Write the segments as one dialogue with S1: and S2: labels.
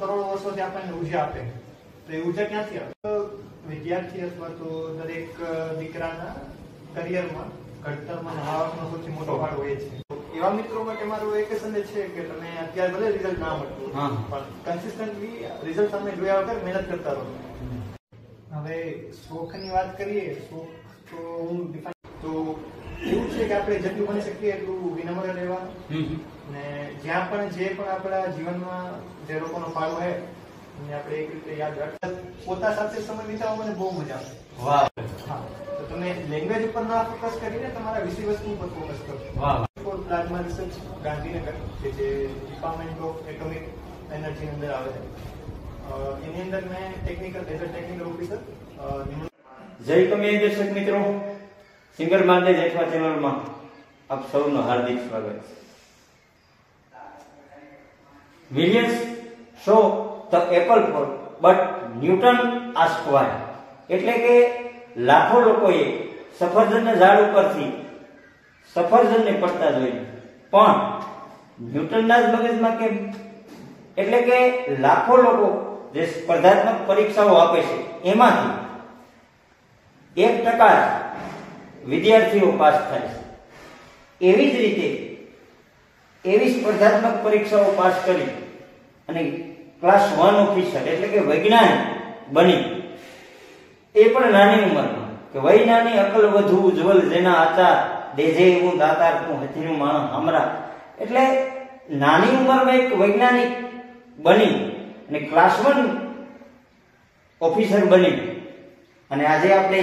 S1: કરોડો વર્ષોથી આપણને ઉર્જા આપે, તો એ ઉર્જા ક્યાંથી આવે? વિદ્યાર્થી અથવા તો દરેક દીકરાના કરિયરમાં ઘડતરમાં આવકનો સૌથી મોટો ફાળો એ છે. એવા મિત્રો માટે મારો એક સંદેશ છે કે તમે અત્યારે ભલે રિઝલ્ટ ના મળતું પણ કન્સિસ્ટન્ટલી રિઝલ્ટ તમે જોયા વગર મહેનત કરતા રહો. હવે શોખની વાત કરીએ, શોખ તો હું તો એવું છે કે આપણે જેટલું બની શકીએ એટલું વિનમ્ર રહેવાનું, ને જ્યાં પણ જે પણ આપણા જીવનમાં જે લોકોનો ફાળો હોય આપણે એક રીતે યાદ રાખતા પોતા સાથે સમય વિતાવવા મને બહુ મજા આવે.
S2: વાહ.
S1: હા, તો તમે લેંગ્વેજ ઉપર ના ફોકસ કરીને તમારા વિષય વસ્તુ ઉપર ફોકસ કરો.
S2: વાહ.
S1: ફોર પ્લાઝમા રિસર્ચ ગાંધીનગર કે જે ડિપાર્ટમેન્ટ ઓફ એટોમિક એનર્જી અંદર આવે છે, એની અંદર મેં ટેકનિકલ ઓફિસર
S2: જય કમે દર્શક મિત્રો, સિંગર માંડે જેઠવા ચેનલમાં આપ સૌનું હાર્દિક સ્વાગત છે. Millions saw the apple fall but Newton ask why, એટલે કે લાખો લોકોએ સફરજનના ઝાડ ઉપરથી સફરજનને પડતા જોઈને પણ ન્યૂટનના જ મગજમાં કેમ? એટલે કે લાખો લોકો જે સ્પર્ધાત્મક પરીક્ષાઓ આપે છે એમાંથી 1% વિદ્યાર્થીઓ પાસ થાય છે. એવી જ રીતે એવી સ્પર્ધાત્મક પરીક્ષાઓ પાસ કરી અને ક્લાસ 1 ઓફિસર એટલે કે વૈજ્ઞાનિક બની, એ પણ નાની ઉંમરમાં, કે વય નાની અકલ વધુ ઉજ્જવલ જેના આચાર દેજે એવું દાતાર તું હથીનું માણસ હમરા. એટલે નાની ઉંમરમાં એક વૈજ્ઞાનિક બની અને ક્લાસ 1 ઓફિસર બની અને આજે આપણે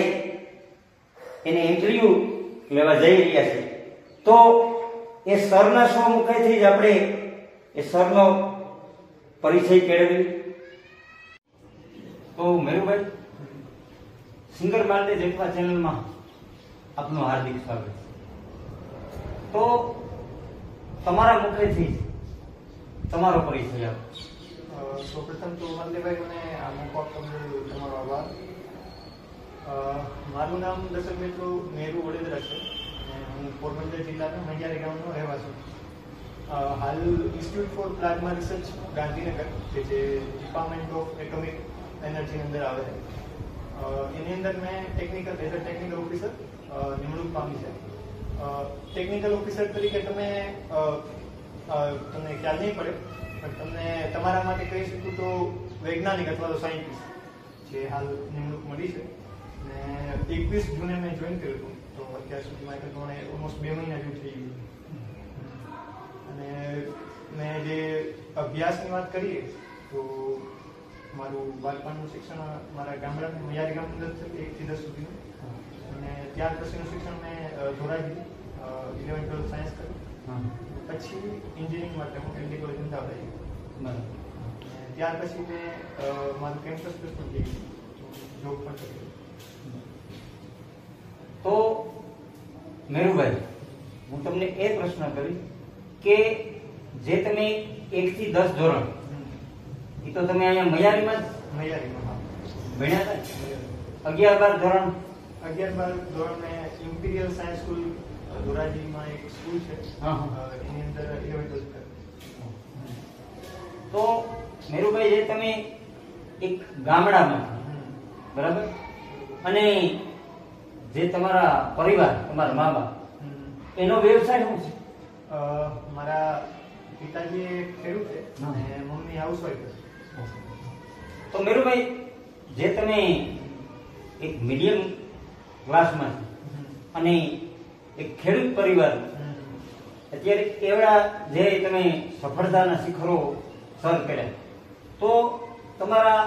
S2: એને ઇન્ટરવ્યુ લેવા જઈ રહ્યા છે. તો એ સરના સ્વમુખેથી જ આપણે એ સરનો પરિચય કેળવી. તો મેરુભાઈ, સિંગર માંડે જેઠવા ચેનલમાં આપનું હાર્દિક સ્વાગત. તો તમારા મુખેથી તમારો પરિચય આપો.
S1: સૌપ્રથમ તો વંદેભાઈ મને આ મોકો આપવાનો તમારો આભાર. મારું નામ દર્શક મિત્રો મેરુ વડોદરા છે અને હું પોરબંદર જિલ્લાના મહિયારી ગામનો રહેવાસી. હાલ institute for plasma research Gandhinagar કે જે ડિપાર્ટમેન્ટ ઓફ એટોમિક એનર્જી અંદર આવે છે, એની અંદર મેં ટેકનિકલ ઓફિસર નિમણૂક પામી છે. ટેકનિકલ ઓફિસર તરીકે તમને ખ્યાલ નહીં પડે પણ તમને તમારા માટે કહી શકું તો વૈજ્ઞાનિક અથવા તો સાયન્ટિસ્ટ જે હાલ નિમણૂક મળી છે. ને 21 જૂને મેં જોઈન કર્યું હતું, તો અત્યાર સુધી મારે પ્રમાણે ઓલમોસ્ટ 2 મહિના જેવું થઈ ગયું. અને મેં જે અભ્યાસની વાત કરીએ તો મારું બાળપણનું શિક્ષણ મારા ગામડાનું મૈયારી ગામ અંદર થયું 1 થી 10 સુધીનું, અને ત્યાર પછીનું શિક્ષણ મેં ધોરાજી 11-12 સાયન્સ કર્યું. પછી એન્જિનિયરિંગ માટે હું એલડી કોલેજ અમદાવાદ આવી. ત્યાર પછી મેં મારું કેમ્પસ પ્લેસમેન્ટ થઈ ગયું, જોબ પણ કરી.
S2: તો મેરુભાઈ, હું તમને એ પ્રશ્ન કરીશ કે જે તમે 1 થી 10 ધોરણ, એ તો તમે અહીંયા મૈયારીમાં ભણ્યા હતા. 11-12 ધોરણ
S1: 11-12 ધોરણ મેં ઇમ્પિરિયલ સાયન્સ સ્કૂલ ધોરાજીમાં એક સ્કૂલ છે, એની અંદર 11-12 કર્યું.
S2: તો મેરુભાઈ, જે તમે એક ગામડામાં, બરાબર, અને જે તમારા પરિવાર, તમારા મા બાપ, એનો વ્યવસાય શું છે?
S1: મારા પિતાજી ખેડૂત છે અને મમ્મી હાઉસવાઈફ છે.
S2: તો મેરુભાઈ, જે તમે એક મીડિયમ ક્લાસમાં અને એક ખેડૂત પરિવાર, અત્યારે એવડા જે તમે સફળતાના શિખરો સર કર્યા, તો તમારા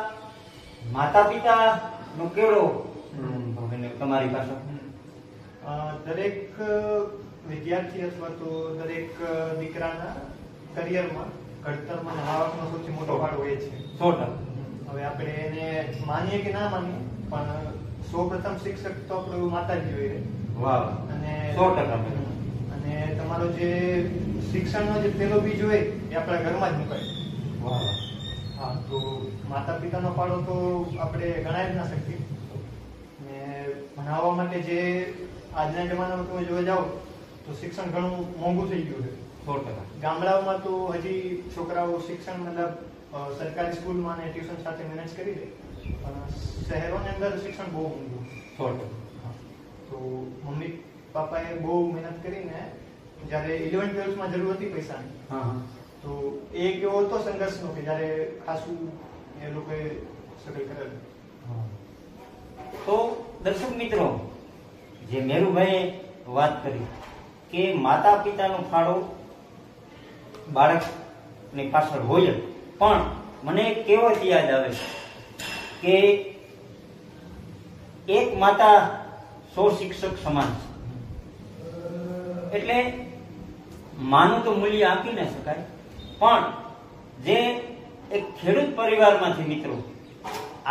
S2: માતા પિતાનો કેવડો તમારી પાસે?
S1: દરેક વિદ્યાર્થી અથવા તો દરેક દીકરાના કરિયરમાં ઘડતરમાં આવકનો સૌથી મોટો ફાળો એ છે.
S2: 100%.
S1: હવે આપણે એને માનીએ કે ના માનીએ પણ સૌપ્રથમ શિક્ષક તો આપણું માતાજી હોય.
S2: વાહ.
S1: અને
S2: 100%.
S1: અને તમારો જે શિક્ષણનો જે પહેલો બીજ હોય એ આપણા ઘરમાં જ મુકાય.
S2: વાહ.
S1: હા, તો માતા પિતાનો ફાળો તો આપણે ગણાય જ ના શકીએ. ને ભણાવવા માટે જે આજના જમાનામાં તમે જોવા જાઓ તો શિક્ષણ ઘણું મોંઘું થઈ ગયું છે.
S2: 100%.
S1: ગામડાઓમાં તો હજી છોકરાઓ શિક્ષણ મતલબ સરકારી સ્કૂલમાં અને ટ્યુશન સાથે મેનેજ કરી લે. પણ શહેરોની અંદર શિક્ષણ બહુ ઊંધું. તો મમ્મી પપ્પાએ બહુ મહેનત કરીને જ્યારે 11-12માં જરૂર હતી પૈસાની, તો એ કેવો હતો સંઘર્ષનો કે જ્યારે ખાસું એ લોકોએ સ્ટ્રગલ કરેલું.
S2: તો દર્શક મિત્રો, જે મેરુભાઈએ વાત કરી કે માતા પિતાનો ફાળો બાળકની પાછળ હોય જ, પણ મને એક કહેવત યાદ આવે કે એક માતા 100 શિક્ષક સમાન છે. એટલે માનું તો મૂલ્ય આપી ન શકાય, પણ જે એક ખેડૂત પરિવારમાંથી મિત્રો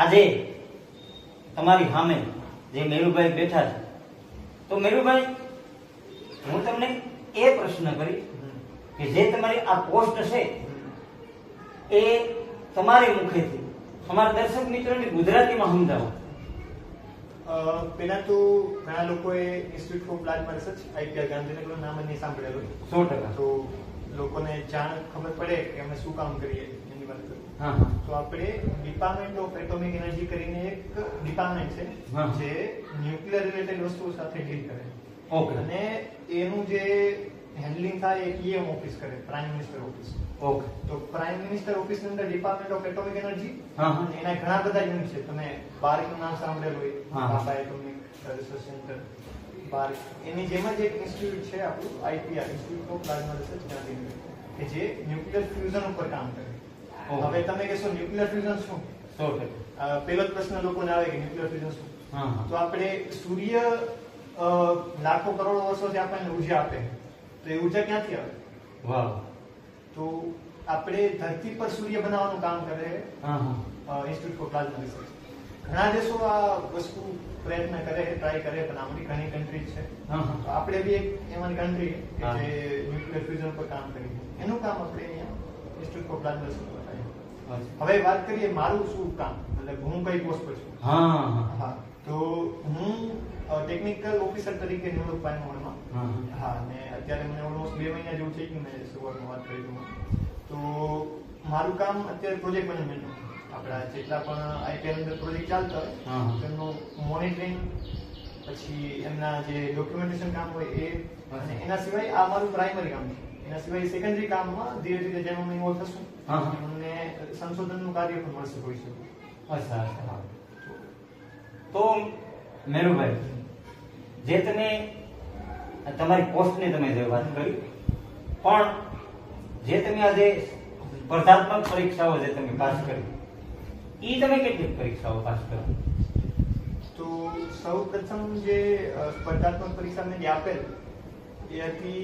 S2: આજે તમારી સામે જે મેરુભાઈ બેઠા છે, તો મેરુભાઈ હું તમને એ પ્રશ્ન કરી કે જે તમારી આ પોસ્ટ છે એ તમારી મુખેથી તમારા દર્શક મિત્રોને ગુજરાતીમાં સમજાવો.
S1: પેલા તો ઘણા લોકોએ institute for plasma research IPR ગાંધીનગરનું નામ જ નહીં સાંભળેલું.
S2: 100%.
S1: તો લોકોને જાણ ખબર પડે કે અમે શું કામ કરીએ એની વાત કરું. તો આપણે ડિપાર્ટમેન્ટ ઓફ એટોમિક એનર્જી કરીને એક ડિપાર્ટમેન્ટ છે જે ન્યુક્લિયર રિલેટેડ વસ્તુઓ સાથે ડીલ કરે.
S2: ઓકે.
S1: અને એનું જે હેન્ડલિંગ થાય એ PM ઓફિસ કરે, પ્રાઇમ મિનિસ્ટર ઓફિસ.
S2: ઓકે.
S1: તો પ્રાઇમ મિનિસ્ટર ઓફિસની અંદર ડિપાર્ટમેન્ટ ઓફ એટોમિક એનર્જી
S2: હા.
S1: અને એના ઘણા બધા યુનિટ છે. તમે બારીકનું નામ સાંભળેલું હોય,
S2: હા.
S1: બાબા એટોમિક રિસર્ચ સેન્ટર બારીક. એની જેમ જ એક ઇન્સ્ટિટ્યૂટ છે આપણું IPR, institute of plasma research Gandhinagar, કે જે ન્યુક્લિયર ફ્યુઝન ઉપર કામ કરે. હવે તમે કહેશો ન્યુક્લિયર ફ્યુઝન શું?
S2: 100%.
S1: પહેલો જ પ્રશ્ન લોકોને આવે કે ન્યુક્લિયર ફ્યુઝન શું?
S2: હા.
S1: તો આપણે સૂર્ય લાખો કરોડો વર્ષોથી આપણને ઉર્જા આપે, તો એ ઉર્જા ક્યાંથી આવે?
S2: વાહ.
S1: તો આપણે ધરતી પર સૂર્ય બનાવવાનું કામ કરે ઇન્સ્ટિટ્યૂટ ફોર પ્લાઝમા રિસર્ચ. ઘણા દેશો આ વસ્તુ પ્રયત્ન કરે, ટ્રાય કરે, પણ આપણી ઘણી કન્ટ્રી છે. તો આપણે બી એક એમાંની કન્ટ્રી કે જે ન્યુક્લિયર ફ્યુઝન પર કામ કરી, એનું કામ આપણે અહીંયા ઇન્સ્ટિટ્યૂટ ફોર પ્લાઝમા રિસર્ચ પર થાય. હવે વાત કરીએ મારું શું કામ, મતલબ હું કઈ પોસ્ટ પર છું. હા. તો હું ટેકનિકલ ઓફિસર તરીકે નિમણૂક પામ્યો હમણાં. હા. અને અત્યારે મને ઓલમોસ્ટ 2 મહિના જેવું થઈ ગયું. મેં શરૂઆતમાં વાત કરી હતી. તો મારું કામ અત્યારે પ્રોજેક્ટ મેનેજમેન્ટનું. આપણા જેટલા પણ IPR અંદર પ્રોજેક્ટ ચાલતા હોય તેમનું મોનિટરિંગ, પછી એમના જે ડોક્યુમેન્ટેશન કામ હોય એ, અને એના સિવાય આ મારું પ્રાઇમરી કામ છે. એના સિવાય સેકન્ડરી કામમાં ધીરે ધીરે જેમ અમે ઇન્વોલ્વ થશું અમને સંશોધનનું કાર્ય પણ મળશે હોય છે.
S2: અચ્છા. તો મેરુભાઈ, જે તમે તમારી પોસ્ટની તમે જે વાત કરી, પણ જે તમે આજે સ્પર્ધાત્મક પરીક્ષાઓ જે તમે પાસ કરી, ઈ તમે કેટલી પરીક્ષાઓ પાસ કરી?
S1: તો સૌ પ્રથમ જે સ્પર્ધાત્મક પરીક્ષા મેં આપેલ એ હતી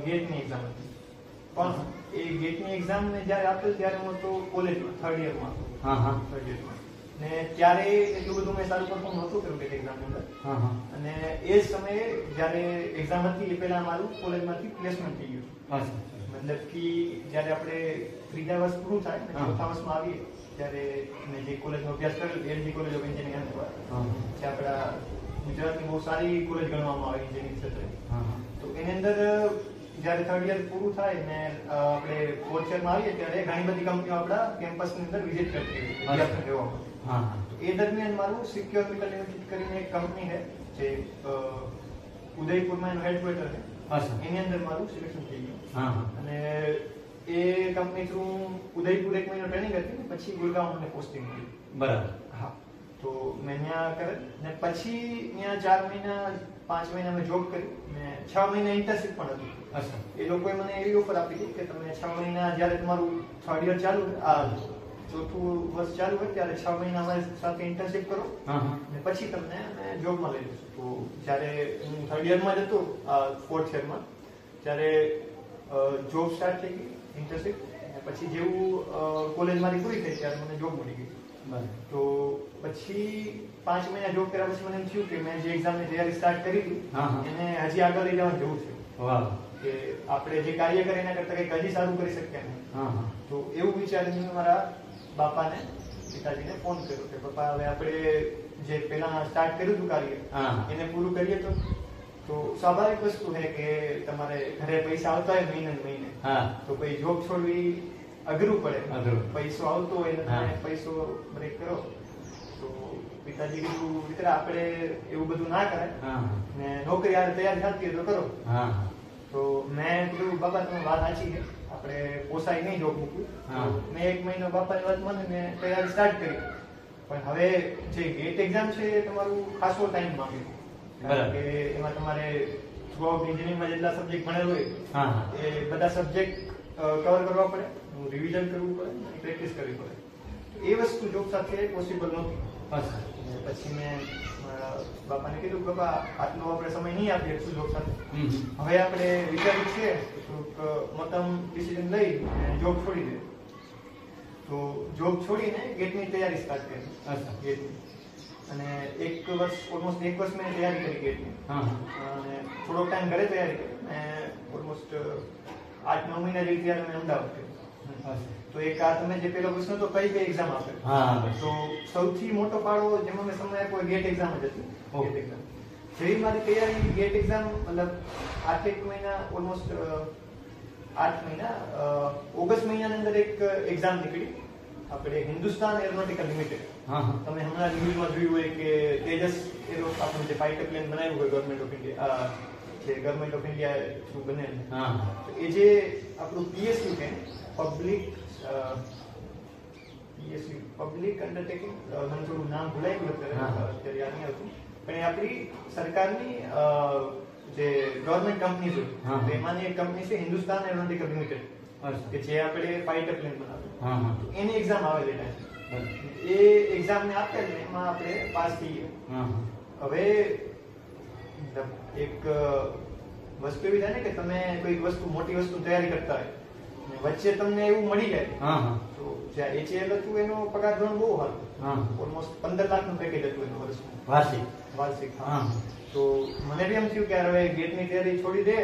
S1: ગેટની એક્ઝામ હતી. પણ એ ગેટની એક્ઝામ મેં જ્યારે આપેલ ત્યારે હું તો કોલેજમાં 3rd યરમાં હતો. 3rd યરમાં. ને ત્યારે એટલું બધું મેં સારું પરફોર્મ નહોતું કર્યું ગેટ એક્ઝામની અંદર. અને એ જ સમયે જ્યારે એક્ઝામ હતી એ પહેલા મારું કોલેજમાંથી પ્લેસમેન્ટ થઈ ગયું. મતલબ કે જ્યારે આપણે 3જા વર્ષ પૂરું થાય ને 4થા વર્ષમાં આવીએ ત્યારે મેં જે કોલેજનો અભ્યાસ કર્યો LG college of engineering Ahmedabad, જે આપણા ગુજરાતની બહુ સારી કોલેજ ગણવામાં આવે એન્જિનિયરિંગ ક્ષેત્રે. તો એની અંદર જ્યારે 3rd યર પૂરું થાય ને આપણે 4th યરમાં આવીએ ત્યારે ઘણી બધી કંપનીઓ આપણા કેમ્પસની અંદર વિઝિટ કરતી હોય વિદ્યાર્થીઓ રહેવામાં. તો એ દરમિયાન મારું સિક્યોર મેડિકલ લિમિટેડ કરીને એક કંપની છે જે ઉદયપુરમાં એનું હેડક્વાર્ટર છે. એની અંદર મારું સિલેક્શન થઈ ગયું. અને એ કંપની થ્રુ ઉદયપુર 1 મહિનો ટ્રેનિંગ હતી, પછી ગુરગાંવ મને પોસ્ટિંગ મળી.
S2: બરાબર.
S1: હા. તો મેં ત્યાં કરે ને પછી ત્યાં 4 મહિના 5 મહિના મેં જોબ કરી ને 6 મહિના ઇન્ટર્નશિપ પણ હતી. એ લોકોએ મને એવી ઓફર આપી હતી કે તમે 6 મહિના જ્યારે તમારું 3rd યર ચાલુ ચોથું વર્ષ ચાલુ હોય ત્યારે 6 મહિના અમારી સાથે ઇન્ટર્નશિપ કરો ને પછી તમને અમે જોબમાં લઈ લઈશું. તો જ્યારે હું 3rd યરમાં જ હતો 4th યરમાં, ત્યારે જોબ સ્ટાર્ટ થઈ ગઈ ઇન્ટર્નશિપ, પછી જેવું કોલેજ મારી પૂરી થઈ ત્યારે મને જોબ મળી ગઈ. તો પછી 5 મહિના જોબ કર્યા પછી મને એમ થયું કે મેં જે એક્ઝામની તૈયારી સ્ટાર્ટ કરી હતી એને હજી આગળ લઈ જવાનું જવું છે. કે આપણે જે કાર્ય કરે એના કરતા કંઈક હજી સારું કરી શકીએ. તો એવું વિચારીને મારા બાપાને પિતાજીને ફોન કર્યો કે પપ્પા હવે આપણે જે પહેલા સ્ટાર્ટ કર્યું હતું કાર્ય એને પૂરું કરીએ. તો સ્વાભાવિક વસ્તુ છે કે તમારે ઘરે પૈસા આવતા હોય મહિને તો કોઈ જોબ છોડવી અઘરું પડે,
S2: અઘરું.
S1: પૈસો આવતો હોય ને
S2: હા.
S1: તમે પૈસો બ્રેક કરો તો પિતાજી કીધું દીકરા આપણે એવું બધું ના કરાય
S2: હા
S1: ને નોકરી યાર તૈયાર થતી હોય તો કરો.
S2: હા
S1: તો મેં કીધું બાપા તમે વાત સાચી છે, આપણે પોસાય નહીં જોબ મૂકવું.
S2: હા.
S1: તો મેં 1 મહિનો બાપાની વાત માની મેં તૈયારી સ્ટાર્ટ કરી. પણ હવે જે ગેટ એક્ઝામ છે એ તમારું ખાસો ટાઈમ માંગે, કારણ
S2: બરાબર.
S1: કે એમાં તમારે થ્રુ આઉટ એન્જિનિયરિંગમાં જેટલા સબ્જેક્ટ ભણેલ હોય
S2: હા હા
S1: એ બધા સબ્જેક્ટ કવર કરવા પડે, રિવિઝન કરવું પડે, પ્રેક્ટિસ કરવી પડે. તો એ વસ્તુ જોબ સાથે પોસિબલ નહોતી.
S2: અચ્છા.
S1: અને પછી મેં મારા બાપાને કીધું કે બાપા આટલો આપણે સમય નહીં આપીએ શું જોબ સાથે,
S2: હમ હમ.
S1: હવે આપણે વિચાર્યું છે થોડુંક મતમ ડિસિઝન લઈ અને જોબ છોડી દે. તો જોબ છોડીને ગેટની તૈયારી સ્ટાર્ટ કરી.
S2: અચ્છા.
S1: ગેટની અને 1 વર્ષ ઓલમોસ્ટ 1 વર્ષ મેં તૈયારી કરી ગેટની.
S2: હા હા
S1: અને થોડો ટાઈમ ઘરે તૈયારી કરી અને ઓલમોસ્ટ 8-9 મહિના જેવી તૈયારી મેં અમદાવાદ કરી.
S2: અચ્છા.
S1: તો એક આ તમે જે પેલો પ્રશ્ન તો કઈ એક્ઝામ આપે,
S2: હા હા બસ.
S1: તો સૌથી મોટો પાડો જેમાં મેં સમય આપ્યો ગેટ એક્ઝામ જ હતી.
S2: ઓહ.
S1: ગેટ એક્ઝામ જેવી મારી તૈયારી ગેટ એક્ઝામ મતલબ 8 મહિના ઓલમોસ્ટ 8 મહિના ઓગસ્ટ મહિનાની અંદર એક એક્ઝામ નીકળી આપણે હિન્દુસ્તાન એરોનોટિકલ લિમિટેડ.
S2: હા હા
S1: તમે હમણાં ન્યૂઝમાં જોયું હોય કે તેજસ એરો આપણું જે ફાઇટર પ્લેન બનાવ્યું હોય ગવર્મેન્ટ ઓફ ઇન્ડિયા, જે ગવર્મેન્ટ ઓફ ઇન્ડિયા થ્રુ બને,
S2: હા હા
S1: તો એ જે આપણું પીએસયુ છે પબ્લિક પીએસયુ પબ્લિક અન્ડરટેકિંગ, મને થોડું નામ ભૂલાઈ ગયું
S2: હા.
S1: અત્યારે યાદ નહીં આવતું, પણ એ આપણી સરકારની જે ગવર્મેન્ટ કંપની છે
S2: હા.
S1: એમાંની એક કંપની છે હિન્દુસ્તાન એરોનોટિકલ લિમિટેડ,
S2: અચ્છા.
S1: કે જે આપણે ફાઇટર પ્લેન બનાવે.
S2: હા હા
S1: તો એની એક્ઝામ આવેલી ટાઈમ
S2: બસ.
S1: એ એક્ઝામને આપેલ ને એમાં આપણે પાસ થઈએ.
S2: હા હા
S1: હવે એક વસ્તુ એવી થાય ને કે તમે કોઈ વસ્તુ મોટી વસ્તુ તૈયારી કરતા હોય ને વચ્ચે તમને એવું મળી જાય,
S2: હા હા
S1: તો જ્યાં HAL હતું એનો પગાર ધોરણ બહુ સારું,
S2: હા
S1: ઓલમોસ્ટ 15 લાખનું પેકેજ હતું એનું વર્ષનું
S2: વાર્ષિક.
S1: વાર્ષિક.
S2: હા હા
S1: તો મને બી એમ થયું કે યાર હવે ગેટની તૈયારી છોડી દે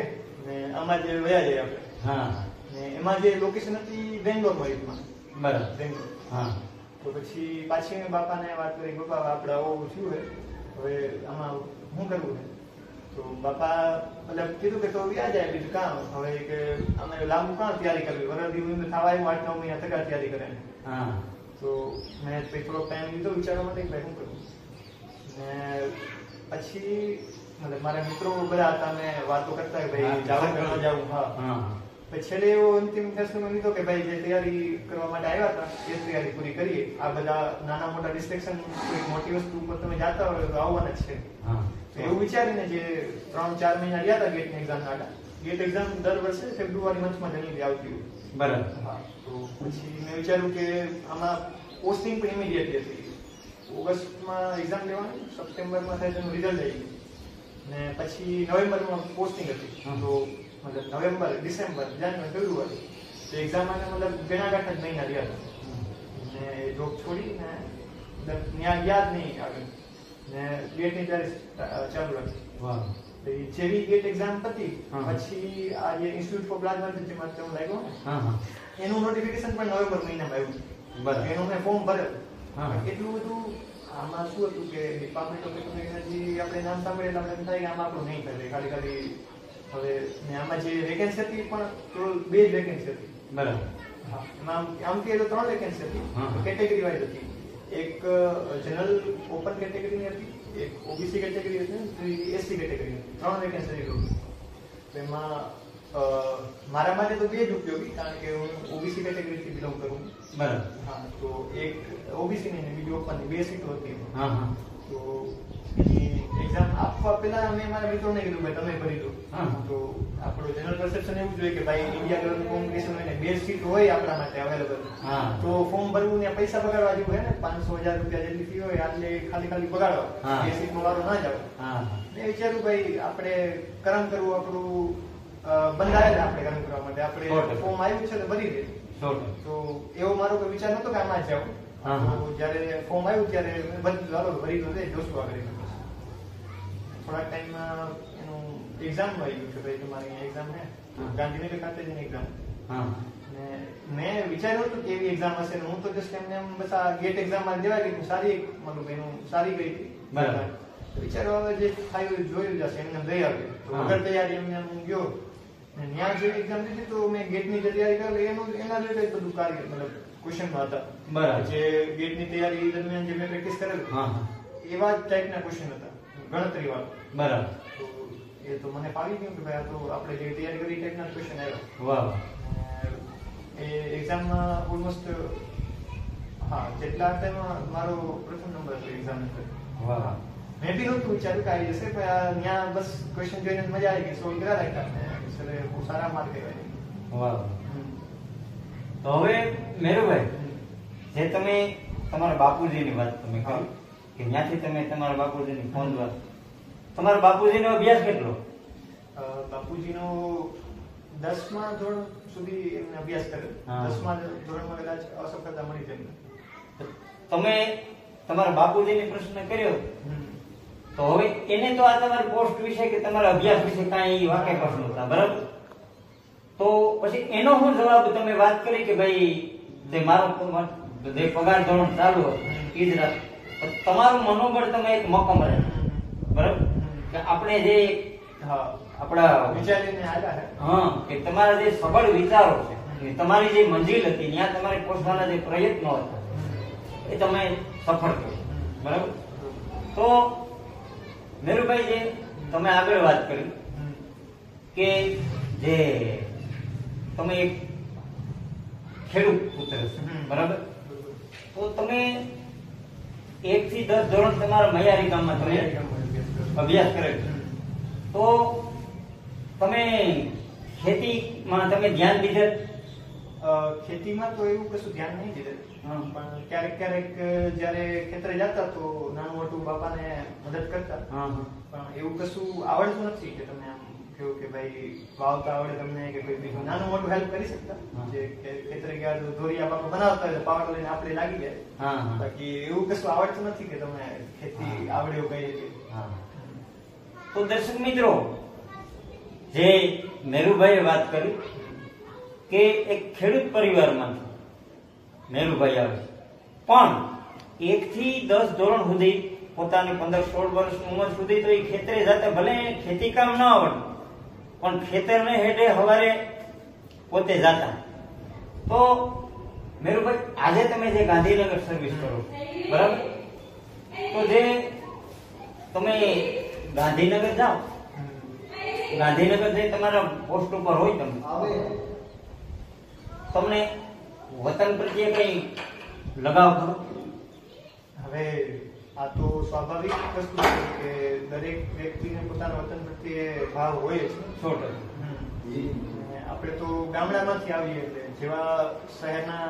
S1: ને આમાં જે વયા જાય આપણે.
S2: હા
S1: ને એમાં જે લોકેશન હતી બેંગ્લોરમાં હતી,
S2: બરાબર.
S1: બેંગ્લોર.
S2: હા
S1: તો પછી પાછી મેં બાપાને વાત કરી, બાપા આપણે આવું થયું છે, હવે આમાં શું કરવું છે? તો બાપા મતલબ કીધું કે તો વ્યા જાય બીજું કામ, હવે કે અમે લાંબુ કામ તૈયારી કરવી, વરદી થવા આવ્યું 8-9 મહિના તકા તૈયારી કરે.
S2: હા
S1: તો મેં પછી થોડો ટાઈમ લીધો વિચારવા માટે કે ભાઈ શું કરવું. ને પછી મતલબ મારા મિત્રો બધા હતા, મેં વાતો કરતા કે ભાઈ જાવું કે ન જાવું. હા.
S2: હા
S1: પછી છેલ્લે એવો અંતિમ ફેસલો મેં લીધો કે ભાઈ જે તૈયારી કરવા માટે આવ્યા હતા એ તૈયારી પૂરી કરીએ. આ બધા નાના મોટા ડિસ્ટ્રેક્શન, કોઈ મોટી વસ્તુ ઉપર તમે જાતા હોય તો આવવાના જ છે.
S2: હા
S1: તો એવું વિચારીને જે 3-4 મહિના રહ્યા હતા ગેટની એક્ઝામ માટે, ગેટ એક્ઝામ દર વર્ષે ફેબ્રુઆરી મંથમાં જનરલી આવતી હોય.
S2: બરાબર.
S1: હા. તો પછી મેં વિચાર્યું કે આમાં પોસ્ટિંગ પણ ઇમિડિયેટલી હતી. ઓગસ્ટમાં એક્ઝામ લેવાની, સપ્ટેમ્બરમાં થાય તેનું રિઝલ્ટ આવી ગયું ને પછી નવેમ્બરમાં પોસ્ટિંગ હતી.
S2: હા.
S1: તો મતલબ નવેમ્બર, ડિસેમ્બર, જાન્યુઆરી, ફેબ્રુઆરી તો એક્ઝામ માટે મતલબ ઘણા ગાંઠ જ મહિના રહ્યા હતા. ને જોબ છોડીને મતલબ ત્યાં યાદ નહીં આગળ ને ગેટની તૈયારી ચાલુ રાખી.
S2: વાહ.
S1: તો એ જેવી ગેટ એક્ઝામ પતી
S2: હા.
S1: પછી આ જે ઇન્સ્ટિટ્યૂટ ફોર પ્લાઝમા જેમાં તેવું લાગ્યું ને
S2: હા હા
S1: એનું નોટિફિકેશન પણ નવેમ્બર મહિનામાં આવ્યું.
S2: બરાબર.
S1: એનું મેં ફોર્મ ભરેલ.
S2: હા.
S1: એટલું બધું આમાં શું હતું કે ડિપાર્ટમેન્ટ ઓફ એટોમિક એનર્જી આપણે નામ સાંભળે એટલે આપણે એમ થાય કે આમાં આપણું નહીં થાય, ખાલી હવે ને આમાં જે વેકેન્સી હતી પણ તો 2 જ વેકેન્સી હતી.
S2: બરાબર.
S1: હા. એમાં આમ કે 3 વેકેન્સી હતી,
S2: હા.
S1: કેટેગરી વાઇઝ હતી. એક જનરલ ઓપન કેટેગરીની હતી, એક ઓબીસી કેટેગરી હતી, ત્રીજી એસસી કેટેગરી હતી. 3 વેકેન્સી હતી. એમાં મારા માટે તો 2 જ ઉપયોગી, કારણ કે હું ઓબીસી કેટેગરીથી બિલોંગ કરું.
S2: બરાબર.
S1: હા. તો એક ઓબીસી ની બીજી ઓપન 2 સીટો હતી.
S2: હા હા
S1: તો એની એક્ઝામ આપવા પહેલા મેં મારા મિત્રોને કીધું ભાઈ તમે ભરી દો.
S2: હા.
S1: તો આપણું જનરલ પરસેપ્શન એવું જોઈએ કે ભાઈ ઇન્ડિયા લેવલ કોમ્પિટિશન હોય ને 2 સીટ હોય આપણા માટે અવેલેબલ,
S2: હા.
S1: તો ફોર્મ ભરવું ને પૈસા બગાડવા જેવું હોય ને, 500,000 રૂપિયા જેટલી ફી હોય એટલે ખાલી બગાડવા,
S2: હા.
S1: 2 સીટનો વારો ના જાવ.
S2: હા
S1: મેં વિચાર્યું ભાઈ આપણે કર્મ કરવું આપણું બંધાયેલા, આપણે કર્મ કરવા માટે આપણે
S2: 100%.
S1: ફોર્મ આવ્યું છે તો ભરી દે.
S2: 100%.
S1: તો એવો મારો કોઈ વિચાર નતો કે આમાં જ જાઉં.
S2: હા, હા.
S1: તો જ્યારે ફોર્મ આવ્યું ત્યારે મેં બધું ચાલો ભરી દો, જોશું આગળ. થોડાક ટાઈમમાં એનું એક્ઝામ આવી ગયું કે ભાઈ તમારી એક્ઝામ છે
S2: હા.
S1: ગાંધીનગર ખાતે જઈને એક્ઝામ.
S2: હા
S1: ને મેં વિચાર્યું હતું કે એવી એક્ઝામ હશે ને હું તો જસ્ટ એમને એમ બસ આ ગેટ એક્ઝામમાં દેવા ગઈ સારી, મતલબ એનું સારી ગઈ હતી.
S2: બરાબર.
S1: તો વિચારો હવે જે થાય એ જોયું જશે, એમને દઈ આવ્યું. તો
S2: હા.
S1: વગર તૈયારી એમને હું ગયો અને ત્યાં જે એક્ઝામ દીધી તો મેં ગેટની જે તૈયારી કરેલી એના રિલેટેડ બધું કાર્ય મતલબ ક્વેશ્ચનમાં હતા.
S2: બરાબર.
S1: જે ગેટની તૈયારી દરમિયાન જે મેં પ્રેક્ટિસ કરેલી
S2: હા.
S1: એવા જ ટાઈપના ક્વેશ્ચન હતા, ગણતરી વાળા.
S2: બરાબર.
S1: તો એ તો મને ફાવી ગયું કે ભાઈ આ તો આપણે જે તૈયારી કરી ટાઈપના ક્વેશ્ચન આવ્યા.
S2: વાહ.
S1: એ એક્ઝામમાં ઓલમોસ્ટ હા જેટલા હતા એમાં મારો પ્રથમ નંબર હતો એક્ઝામ અંદર.
S2: વાહ.
S1: મેં બી નહોતું વિચાર્યું કે આવી જશે, પણ ત્યાં બસ ક્વેશ્ચન જોઈને મજા આવી ગઈ, સોલ્વ કર્યા રાખ્યા સરે બહુ સારા માર્ક આવ્યા.
S2: વાહ. તો હવે મેરુભાઈ, જે તમે તમારા બાપુજીની વાત તમે કરી કે ત્યાંથી તમે તમારા બાપુજીની ફોન દ્વારા તમારા બાપુજીનો અભ્યાસ કેટલો?
S1: બાપુજીનો 10મા ધોરણ સુધી એમને અભ્યાસ કર્યો.
S2: હા.
S1: 10મા ધોરણમાં કદાચ અસફળતા મળી તેમને.
S2: તમે તમારા બાપુજીને પ્રશ્ન કર્યો તો હવે એને તો આ તમારી પોસ્ટ વિશે કે તમારા અભ્યાસ વિશે કાંઈ વાકેફ જ નહોતા, બરાબર? તો પછી એનો શું જવાબ તમે વાત કરી કે ભાઈ જે મારો જે પગાર ધોરણ ચાલુ હતું એ જ રાખ, તમારું મનોબળ તમે એક મક્કમ રહે, બરાબર? કે આપણે જે
S1: હા
S2: આપણા
S1: વિચારીને આવ્યા છે.
S2: હા કે તમારા જે સબળ વિચારો છે કે તમારી જે મંજિલ હતી ત્યાં તમારે પહોંચવાના જે પ્રયત્નો હતા એ તમે સફળ કર્યો, બરાબર? તો મેરુભાઈ, જે તમે આગળ વાત કરી કે જે તમે એક ખેડૂત પુત્ર છો, બરાબર? તો તમે 1 થી 10 ધોરણ તમારા મૈયારી ગામમાં તમે અભ્યાસ કરેલો, તો તમે ખેતીમાં તમે ધ્યાન દીધેલ?
S1: ખેતીમાં તો એવું કશું ધ્યાન નહીં દીધેલ, પણ ક્યારેક ક્યારેક જ્યારે ખેતરે જતા તો નાનું મોટું બાપાને મદદ કરતા. પણ એવું કશું આવડતું નથી કે તમે આમ કહો કે ભાઈ વાવતા આવડે તમને કે કોઈ બીજું નાનું મોટું હેલ્પ કરી શકતા. જે ખેતરે ગયા તો દોરિયા બાપા બનાવતા હોય તો પાવડો લઈને આપણે લાગી જાય. બાકી એવું કશું આવડતું નથી કે તમે ખેતી આવડે એવું કહીએ કે.
S2: તો દર્શક મિત્રો, જે મેરુભાઈએ વાત કરી કે એક ખેડૂત પરિવારમાંથી મેરુભાઈ આવે, પણ 1 થી 10 ધોરણ સુધી પોતાની 15-16 વર્ષની ઉંમર સુધી તો એ ખેતરે જતા, ભલે ખેતી કામ ન આવડતું પણ ખેતરને હેઠે સવારે પોતે જતા. તો મેરુભાઈ, આજે તમે જે ગાંધીનગર સર્વિસ કરો, બરાબર? તો જે તમે ગાંધીનગર જાઓ, ગાંધીનગર જઈ તમારા પોસ્ટ ઉપર હોય તમને વતન પ્રત્યે કઈ લગાવ ખરો?
S1: હવે આ તો સ્વાભાવિક વસ્તુ છે કે દરેક વ્યક્તિને પોતાના વતન પ્રત્યે ભાવ હોય જ.
S2: 100%.
S1: આપણે તો ગામડામાંથી આવીએ એટલે જેવા શહેરના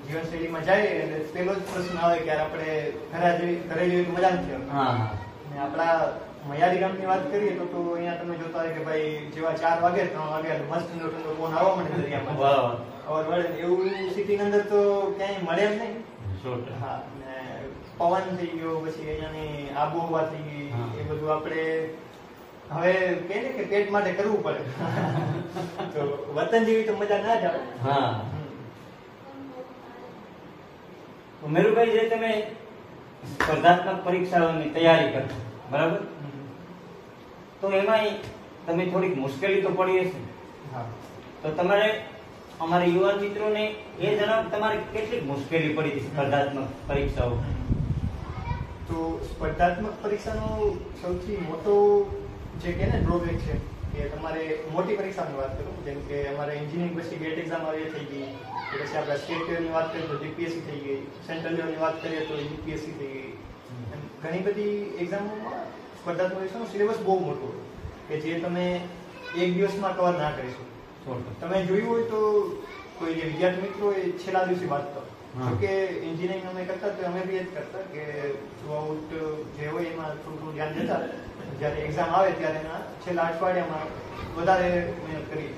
S1: જીવનશૈલીમાં જાય એટલે પેલો જ પ્રશ્ન આવે કે આપણે ઘરે જઈએ તો મજા નથી આવતી. અને આપણા મૈયારી ગામની વાત કરીએ તો અહીંયા તમે જોતા હોય કે ભાઈ જેવા 4 વાગે 3 વાગે મસ્ત ઠંડો ઠંડો પવન આવવા માંડે દરિયામાં. એવું સિટીની અંદર તો ક્યાંય મળે જ નહીં. હા, પવન થઈ ગયો, પછી અહીંયાની આબોહવા થઈ ગઈ, એ બધું આપણે હવે કહે ને કે પેટ માટે કરવું પડે. તો વતન જેવી તો મજા ના જ આવે.
S2: તો મેરુભાઈ, જે તમે સ્પર્ધાત્મક પરીક્ષાઓની તૈયારી કરતા, બરાબર? તો એમાં તમે થોડીક મુશ્કેલી તો પડી હશે. તો તમારે અમારા યુવાન મિત્રોને એ જણાવ, તમારે કેટલીક મુશ્કેલી પડી હતી સ્પર્ધાત્મક પરીક્ષાઓ?
S1: તો સ્પર્ધાત્મક પરીક્ષાનો સૌથી મોટો જે કે ને ડ્રોબેક છે કે તમારે મોટી પરીક્ષાની વાત કરું, જેમ કે અમારે એન્જિનિયરિંગ પછી ગેટ એક્ઝામ આવી થઈ ગઈ, પછી આપણે સ્ટેટ લેવલની વાત કરીએ તો જીપીએસસી થઈ ગઈ, સેન્ટ્રલ લેવલની વાત કરીએ તો યુપીએસસી થઈ ગઈ. ઘણી બધી એક્ઝામોમાં સ્પર્ધાત્મક પરીક્ષાનો સિલેબસ બહુ મોટો કે જે તમે એક દિવસમાં કવર ના કરી શકો. તમે જોયું હોય તો કોઈ જે વિદ્યાર્થી મિત્રો એ છેલ્લા દિવસે વાંચતા, જોકે એન્જિનિયરિંગ અમે કરતા તો અમે બી એ જ કરતા કે થ્રુ આઉટ જે હોય એમાં થોડું ધ્યાન દેતા. જ્યારે એક્ઝામ આવે ત્યારે એના છેલ્લા અઠવાડિયામાં વધારે મહેનત કરી.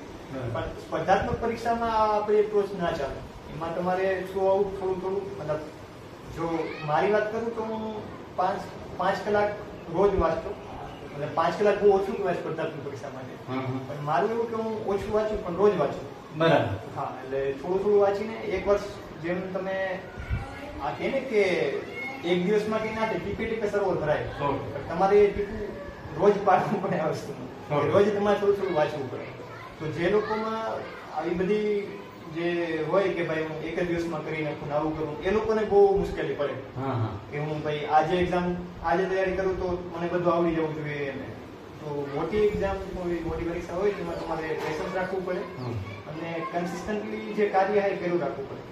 S1: પણ સ્પર્ધાત્મક પરીક્ષામાં આપણે એપ્રોચ ના ચાલે. એમાં તમારે થ્રુ આઉટ થોડું મતલબ, જો મારી વાત કરું તો હું 5 કલાક રોજ વાંચતો. એટલે 5 કલાક બહુ ઓછું કહેવાય સ્પર્ધાત્મક પરીક્ષા માટે. પણ મારું એવું કે હું ઓછું વાંચું પણ રોજ વાંચું.
S2: બરાબર.
S1: હા, એટલે થોડું વાંચીને 1 વર્ષ, જેમ તમે આ કહે ને કે એક દિવસમાં કઈ ના થાય, ટીપે ટીપે સરોવર ભરાય. તમારે ટીપું રોજ પાડવું પડે આ વસ્તુમાં. રોજ તમારે થોડું વાંચવું પડે. તો જે લોકોમાં આવી બધી જે હોય કે ભાઈ હું એક જ દિવસમાં કરી નાખું ને આવું કરું, એ લોકોને બહુ મુશ્કેલી પડે કે હું ભાઈ આજે તૈયારી કરું તો મને બધું આવડી જવું જોઈએ એને. તો મોટી એક્ઝામ હોય, મોટી પરીક્ષા હોય તેમાં તમારે પેશન્સ રાખવું પડે અને કન્સિસ્ટન્ટલી જે કાર્ય હોય પેલું રાખવું પડે.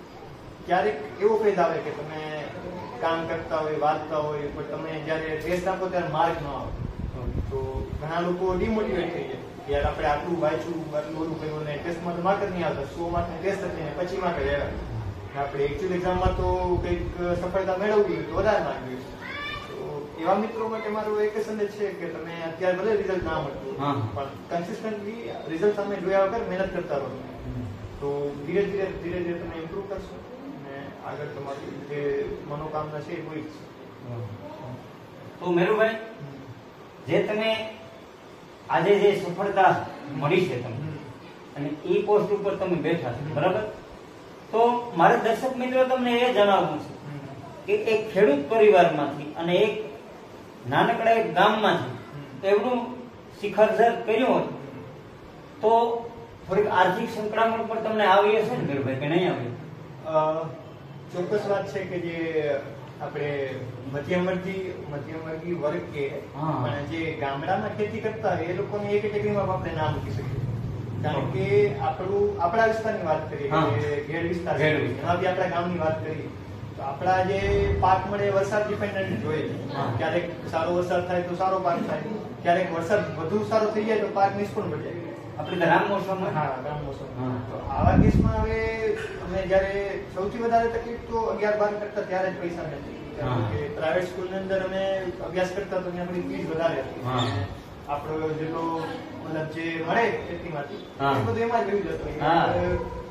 S1: ક્યારેક એવો ફેઝ આવે કે તમે કામ કરતા હોય, વાંચતા હોય, પણ તમે જયારે ટેસ્ટ આપો ત્યારે માર્ક ન આવે તો ઘણા લોકો ડિમોટિવેટ થઈ જાય. યાર આપણે આટલું વાંચ્યું, આટલું ઓલું કર્યું ને ટેસ્ટમાં તો માર્ક જ નહીં આવતા, 100 માર્કની ટેસ્ટ હતી ને પછી માર્ક જ આવ્યા. આપણે એકચ્યુઅલ એક્ઝામમાં તો કંઈક સફળતા મેળવવી તો વધારે માર્ક જોઈએ. તો એવા મિત્રો માટે મારો એક સંદેશ છે કે તમે અત્યારે ભલે રિઝલ્ટ ના મળતું પણ કન્સિસ્ટન્ટલી રિઝલ્ટ તમે જોયા વગર મહેનત કરતા રહો તો ધીરે ધીરે તમે ઇમ્પ્રુવ કરશો અને આગળ તમારી જે મનોકામના છે એ પૂરી થશે.
S2: તો મેરુભાઈ, જે તમે આજે જે સફળતા મળી છે તમને અને એ પોસ્ટ ઉપર તમે બેઠા છો, બરાબર? તો મારે દર્શક મિત્રો તમને એ જણાવવું છે કે એક ખેડૂત પરિવારમાંથી અને એક નાનકડા એક ગામમાંથી એવડું શિખરસર કર્યું હોય તો થોડીક આર્થિક સંકળામણ પણ તમને આવી હશે ને મેરુભાઈ, કે નહીં આવી?
S1: ચોક્કસ વાત છે કે જે આપણે મધ્યમવર્ગી વર્ગ કે પણ જે ગામડામાં ખેતી કરતા હોય એ લોકોને એક કેટેગરીમાં આપણે નામ મૂકી શકીએ. કારણ કે આપણા વિસ્તારની વાત કરીએ કે ઘેડ વિસ્તાર, એમાં બી આપણા ગામની વાત કરીએ તો આપણા જે પાક મળે વરસાદ ડિપેન્ડન્ટ જોઈએ. ક્યારેક સારો વરસાદ થાય તો સારો પાક થાય, ક્યારેક વરસાદ વધુ સારો થઈ જાય તો પાક નિષ્ફળ પડી જાય.
S2: આપણે ગ્રામ મોસમ,
S1: ગ્રામ મોસમ. તો આવા કેસમાં હવે અમે જયારે સૌથી વધારે તકલીફ તો 11-12 કરતા ત્યારે જ પૈસા નથી. પ્રાઇવેટ સ્કૂલની અંદર અમે અભ્યાસ કરતા તો ત્યાં બધી ફીસ વધારે હતી. આપણો જેટલો મતલબ જે મળે ખેતીમાંથી એ બધું એમાં જ રહ્યું જતું.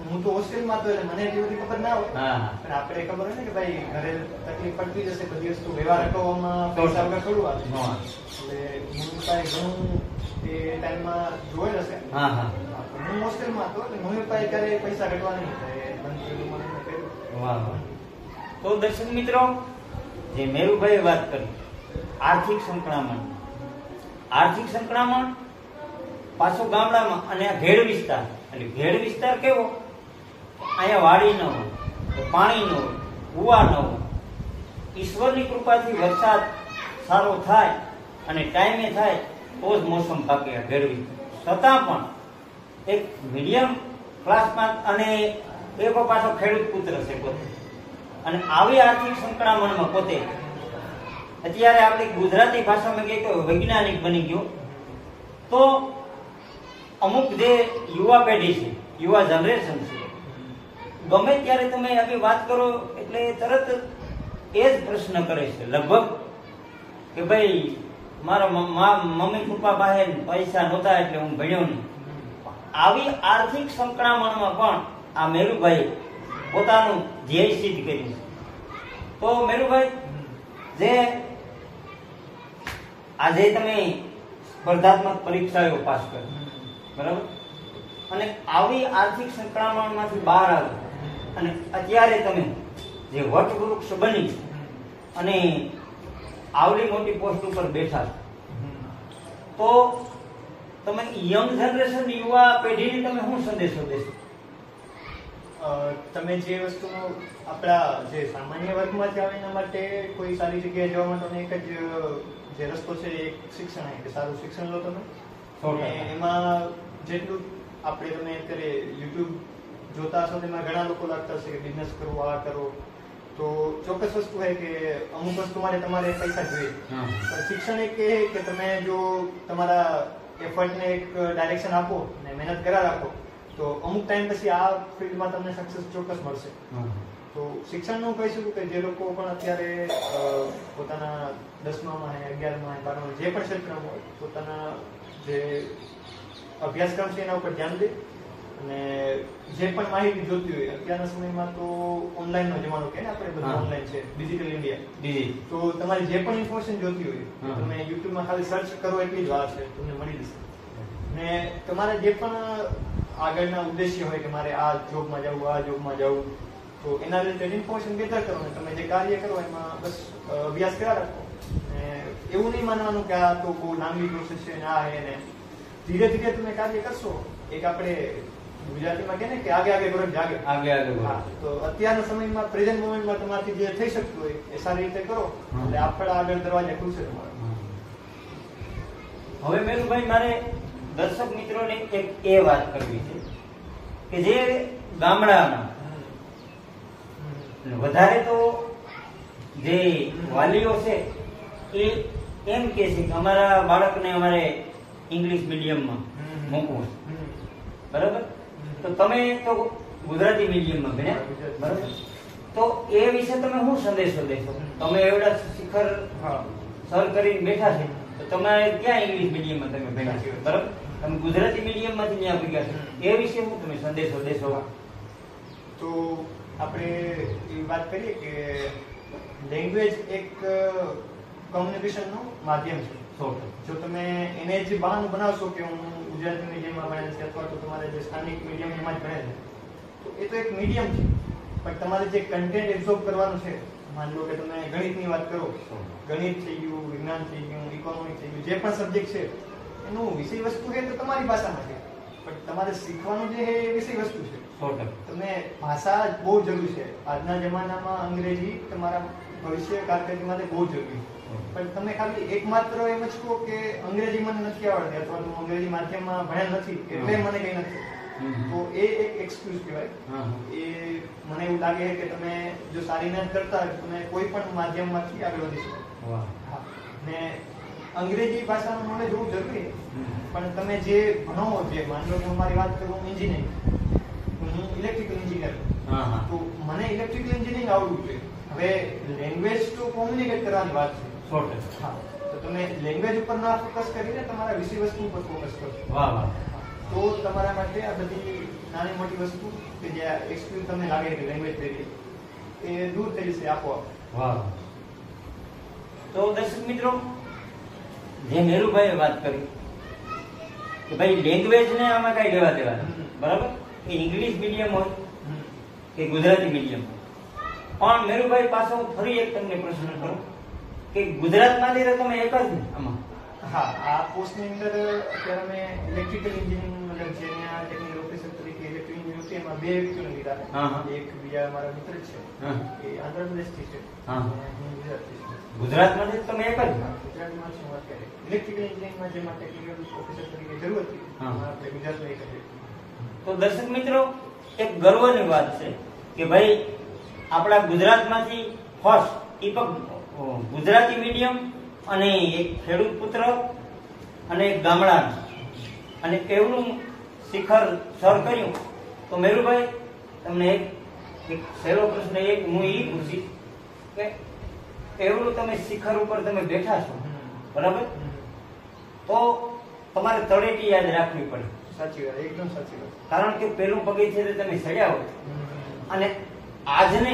S1: હું તો હોસ્ટેલમાં તો મને એટલી બધી ખબર ના હોય પણ આપણે ખબર હોય ને કે ભાઈ ઘરે તકલીફ પડતી જશે, બધી વસ્તુ વ્યવહાર કરવામાં પૈસા વગર થોડું આવે. એટલે હું ઘણું એ ટાઈમમાં જોયેલ હશે. હું હોસ્ટેલમાં હતો એટલે મમ્મી પપ્પાએ ક્યારે પૈસા ઘટવા નહીં થાય.
S2: તો દર્શક મિત્રો, જે મેરુભાઈ વાત કરી આર્થિક સંકળામણ પાછું ગામડામાં અને આ ઘેડ વિસ્તાર. એટલે ઘેડ વિસ્તાર કેવો? અહીંયા વાડી ન હોય, પાણી ન હોય, કુવા ન હોય. ઈશ્વરની કૃપાથી વરસાદ સારો થાય અને ટાઈમે થાય તો જ મોસમ પાકે આ ઘેડ વિસ્તાર. છતાં પણ એક મીડિયમ ક્લાસમાં અને એ પાછો ખેડૂત પુત્ર છે પોતે, અને આવી આર્થિક સંકળામણમાં પોતે અત્યારે આપણી ગુજરાતી ભાષામાં કહીએ તો વૈજ્ઞાનિક બની ગયો. તો અમુક જે યુવા પેઢી છે, યુવા જનરેશન છે, ગમે ત્યારે તમે આવી વાત કરો એટલે તરત એ જ પ્રશ્ન કરે છે લગભગ કે ભાઈ મારા મમ્મી પપ્પા પાસે પૈસા નહોતા એટલે હું ભણ્યો નહીં. આવી આર્થિક સંકળામણમાં પણ આ મેરુભાઈ પોતાનું ધ્યેય સિદ્ધ કર્યું છે. તો મેરુભાઈ, જે આજે તમે સ્પર્ધાત્મક પરીક્ષાઓ પાસ કરી, બરાબર, અને આવી આર્થિક સંકળામણમાંથી બહાર આવે અને અત્યારે તમે જે વટવૃક્ષ બની અને આવડી મોટી પોસ્ટ ઉપર બેઠા તો તમે યંગ જનરેશન, યુવા પેઢીને તમે શું સંદેશો દેશો?
S1: તમે જે વસ્તુનો આપણા જે સામાન્ય વર્ગમાંથી આવે એના માટે કોઈ સારી જગ્યાએ જવા માટે એક જ જે રસ્તો છે એક શિક્ષણ, કે સારું શિક્ષણ લો તમે. એમાં જેટલું આપણે તમે અત્યારે યુટ્યુબ જોતા હશો તેમાં ઘણા લોકો લાગતા હશે કે બિઝનેસ કરો, આ કરો, તો ચોક્કસ વસ્તુ છે કે અમુક વસ્તુ માટે તમારે પૈસા જોઈએ. પણ શિક્ષણ એક એ કે તમે જો તમારા એફર્ટને એક ડાયરેક્શન આપો ને મહેનત કર્યા રાખો તો અમુક ટાઈમ પછી આ ફિલ્ડમાં તમને સક્સેસ ચોક્કસ મળશે. તો શિક્ષણનું કહી શકું કે જે લોકો પણ અત્યારે પોતાના 10માં, 11માં, 12માં જે પણ ક્ષેત્રમાં હોય પોતાના જે અભ્યાસક્રમ છે એના ઉપર ધ્યાન દે અને જે પણ માહિતી જોતી હોય, અત્યારના સમયમાં તો ઓનલાઈનનો જમાનો કે ને આપણે બધું ઓનલાઈન છે, ડિજિટલ ઇન્ડિયા. તો તમારી જે પણ ઇન્ફોર્મેશન જોતી હોય તમે યુટ્યુબમાં ખાલી સર્ચ કરો એટલી જ વાત છે, તમને મળી જશે. ને તમારે જે પણ આગળના ઉદ્દેશ્ય હોય કે મારે આ જોબમાં જવું, આ જોબમાં જવું, તો એના રિલેટેડ ઇન્ફોર્મેશન ગેધર કરો ને તમે જે કાર્ય કરો એમાં બસ અભ્યાસ કર્યા રાખો. એવું નહીં માનવાનું કે આ તો બહુ લાંબી પ્રોસેસ છે ને આ હે ને. ધીરે ધીરે તમે કાર્ય કરશો, એક આપણે ગુજરાતીમાં કહે ને કે આગે આગે ગોરખ જાગે.
S2: આગે આગે
S1: હા, તો અત્યારના સમયમાં પ્રેઝન્ટ મોમેન્ટમાં તમારાથી જે થઈ શકતું હોય એ સારી રીતે કરો એટલે આપણા આગળ દરવાજા ખુલશે તમારા.
S2: હવે મેરુભાઈ મારે દર્શક મિત્રોને એક એ વાત કરવી છે કે જે ગામડામાં વધારે તો જે વાલીઓ છે એ એમ કે છે કે અમારા બાળકને અમારે ઇંગ્લિશ મીડિયમમાં મૂકવું છે, બરાબર? તો તમે તો ગુજરાતી મીડિયમમાં ભણ્યા, બરાબર? તો એ વિશે તમે શું સંદેશો દેશો? તમે એવડા શિખર સર કરીને બેઠા છે તો તમારે ક્યાં ઇંગ્લિશ મીડિયમમાં તમે ભણ્યા છો, બરાબર? તમે ગુજરાતી મીડિયમમાંથી ત્યાં ભણ્યા છો, એ વિશે શું તમે સંદેશો દેશો?
S1: તો આપણે એ વાત કરીએ કે લેંગ્વેજ એક કમ્યુનિકેશનનું માધ્યમ છે. જો તમે એને જ બહાનું બનાવશો કે હું ગુજરાતી મીડિયમમાં ભણેલ છે અથવા તો તમારે જે સ્થાનિક મીડિયમ એમાં જ ભણેલ છે, તો એ તો એક મીડિયમ છે. પણ તમારે જે કન્ટેન્ટ એબ્ઝોર્બ કરવાનું છે, માની લો કે તમે ગણિતની વાત કરો, ગણિત થઈ ગયું, વિજ્ઞાન થઈ ગયું, ઇકોનોમિક થઈ ગયું, જે પણ સબ્જેક્ટ છે એનું વિષય વસ્તુ છે તો તમારી ભાષામાં છે, પણ તમારે શીખવાનું જે છે એ વિષય વસ્તુ છે. તમે ભાષા બહુ જરૂરી છે. આજના જમાનામાં અંગ્રેજી તમારા ભવિષ્ય કારકિર્દી માટે બહુ જરૂરી છે. પણ તમે ખાલી એકમાત્ર એમ જ કહો કે અંગ્રેજી મને નથી આવડતી અથવા તો અંગ્રેજી માધ્યમમાં ભણેલ નથી એટલે મને કઈ નથી, તો એ એક એક્સક્યુઝ કહેવાય. એ મને એવું લાગે કે તમે જો સારી મહેનત કરતા હોય તો તમે કોઈ પણ માધ્યમમાંથી આગળ વધી શકો. ને અંગ્રેજી ભાષાનું નોલેજ હોવું જરૂરી છે, પણ તમે જે ભણો, જે માની લો કે મારી વાત કરું એન્જિનિયરિંગ, હું ઇલેક્ટ્રિકલ એન્જિનિયર, તો મને ઇલેક્ટ્રિકલ એન્જિનિયરિંગ આવડવું જોઈએ. હવે લેંગ્વેજ તો કોમ્યુનિકેટ કરવાની વાત છે. હા, તો તમે લેંગ્વેજ ઉપર ના ફોકસ કરીને તમારા વિષય વસ્તુ ઉપર ફોકસ કરો. તો તમારા માટે આ બધી નાની મોટી વસ્તુ કે જે એક્સક્યુઝ તમને લાગે કે લેંગ્વેજ તરીકે એ દૂર થઈ જશે આપોઆપ.
S2: તો દર્શક મિત્રો, જે મેરુભાઈએ વાત કરી કે ભાઈ લેંગ્વેજ ને આમાં કઈ લેવા દેવા, બરાબર? એ ઇંગ્લિશ મીડિયમ હોય કે ગુજરાતી મીડિયમ, પણ મેરુભાઈ પાસે હું ફરી એક તમને પ્રશ્ન કરું કે ગુજરાતમાંથી તો તમે એક જ ને આમાં?
S1: હા, આ પોસ્ટની અંદર અત્યારે અમે ઇલેક્ટ્રિકલ એન્જિનિયરિંગ મતલબ જે અહીંયા ટેકનિકલ ઓફિસર તરીકે ઇલેક્ટ્રિકલ એન્જિનિયર છે એમાં બે વ્યક્તિઓને લીધા. એક બીજા મારા મિત્ર છે એ આંધ્રપ્રદેશથી છે, હું ગુજરાતથી છું.
S2: ગુજરાતમાંથી તમે એક જ?
S1: ગુજરાતમાં છું અત્યારે. ઇલેક્ટ્રિકલ એન્જિનિયરિંગમાં જેમાં ટેકનિકલ ઓફિસર તરીકે જરૂર હતી આપણે ગુજરાતમાં એક જ.
S2: તો દર્શક મિત્રો, એક ગર્વની વાત છે કે ભાઈ આપણા ગુજરાતમાંથી ફર્સ્ટ એ પણ ગુજરાતી મીડિયમ અને એક ખેડૂત પુત્ર અને એક ગામડાનો અને એવડું શિખર સર કર્યું. તો મેરુભાઈ તમને એક સહેલો પ્રશ્ન એક હું એ પૂછીશ કે એવડું તમે શિખર ઉપર તમે બેઠા છો, બરાબર? તો તમારે તળેટી યાદ રાખવી પડે.
S1: સાચી વાત, એકદમ સાચી વાત.
S2: કારણ કે પેલું પગથિયે તમે ચડ્યા હોય અને આજને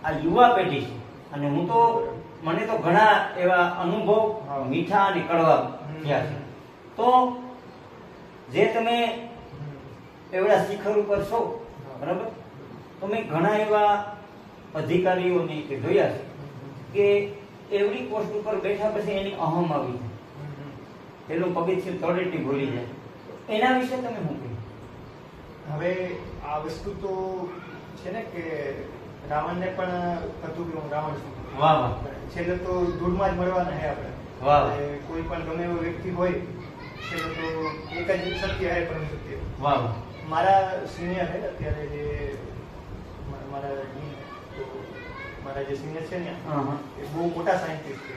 S2: આ યુવા પેઢી છે અને હું તો મને તો ઘણા એવા અનુભવ મીઠા અને કડવા થયા છે. તો જે તમે એવડા શિખર ઉપર છો, બરાબર? તો મેં ઘણા એવા અધિકારીઓને જોયા છે કે એવડી પોસ્ટ ઉપર બેઠા પછી એની અહમ આવી જાય, પેલું પગથિયું તળેટી ભૂલી જાય. એના વિશે તમે શું કહ્યું?
S1: હવે આ વસ્તુ તો છે ને કે રાવણને પણ હતું કે હું રાવણ છું. છેલ્લે તો ધૂળમાં જ મળવાના હે આપણે. કોઈ પણ ગમે એવો વ્યક્તિ હોય છેલ્લે તો એક જ સત્ય હે પરમ સત્ય. મારા સિનિયર હે અત્યારે જે મારા જે સિનિયર છે ને એ બહુ મોટા સાયન્ટિસ્ટ છે.